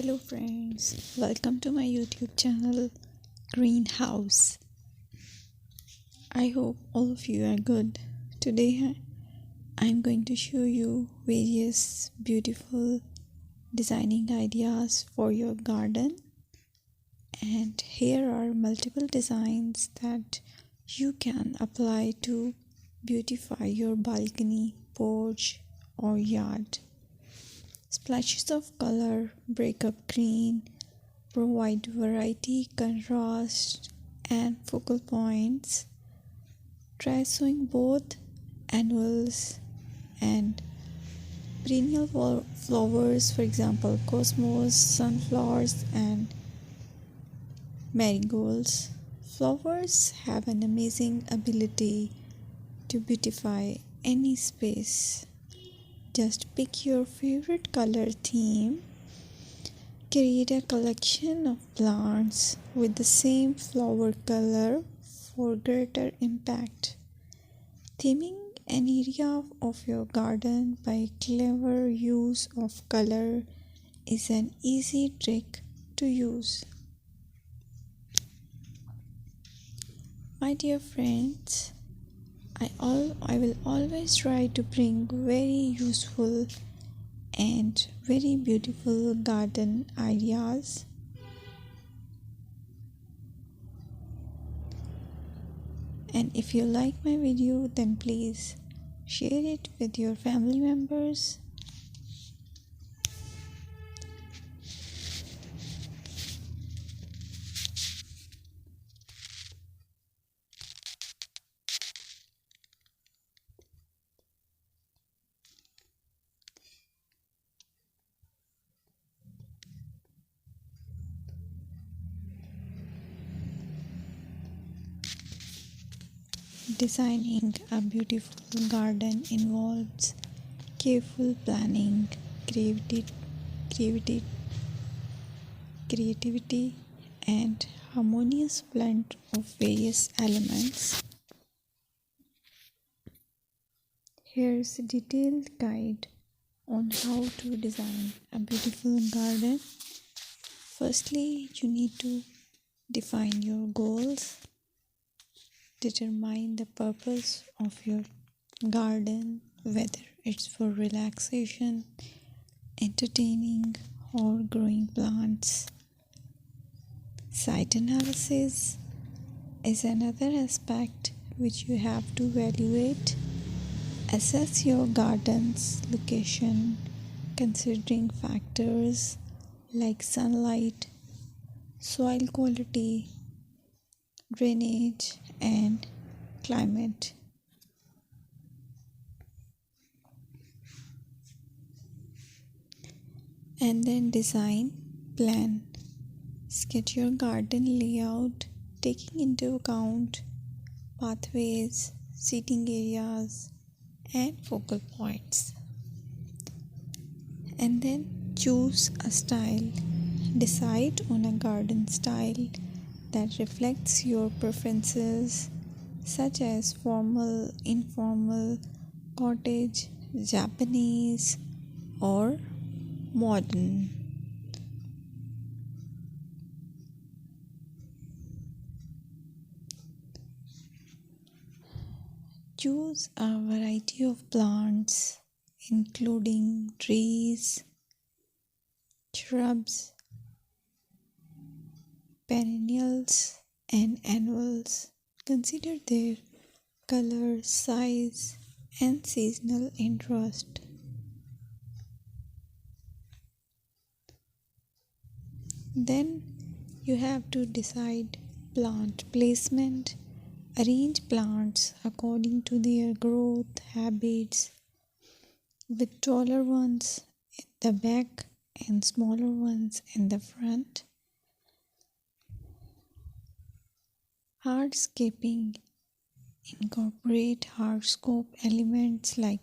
Hello friends, welcome to my YouTube channel Greenhouse. I hope all of you are good. Today I'm going to show you various beautiful designing ideas for your garden, and here are multiple designs that you can apply to beautify your balcony, porch or yard. Splashes of color break up green, provide variety, contrast, and focal points. Try sowing both annuals and perennial flowers, for example, cosmos, sunflowers, and marigolds. Flowers have an amazing ability to beautify any space. Just pick your favorite color theme. Create a collection of plants with the same flower color for greater impact. Theming an area of your garden by clever use of color is an easy trick to use. My dear friends, I will always try to bring very useful and very beautiful garden ideas. And if you like my video, then please share it with your family members. Designing a beautiful garden involves careful planning, creativity, creativity, and harmonious blend of various elements. Here's a detailed guide on how to design a beautiful garden. Firstly, you need to define your goals. Determine the purpose of your garden, whether it's for relaxation, entertaining, or growing plants. Site analysis is another aspect which you have to evaluate. Assess your garden's location, considering factors like sunlight, soil quality, drainage, and climate. And then design, plan. Sketch your garden layout, taking into account pathways, seating areas, and focal points. And then choose a style. Decide on a garden style that reflects your preferences, such as formal, informal, cottage, Japanese, or modern. Choose a variety of plants, including trees, shrubs, perennials, and annuals. Consider their color, size, and seasonal interest. Then you have to decide plant placement. Arrange plants according to their growth habits, with taller ones in the back and smaller ones in the front. Hardscaping. Incorporate hardscape elements like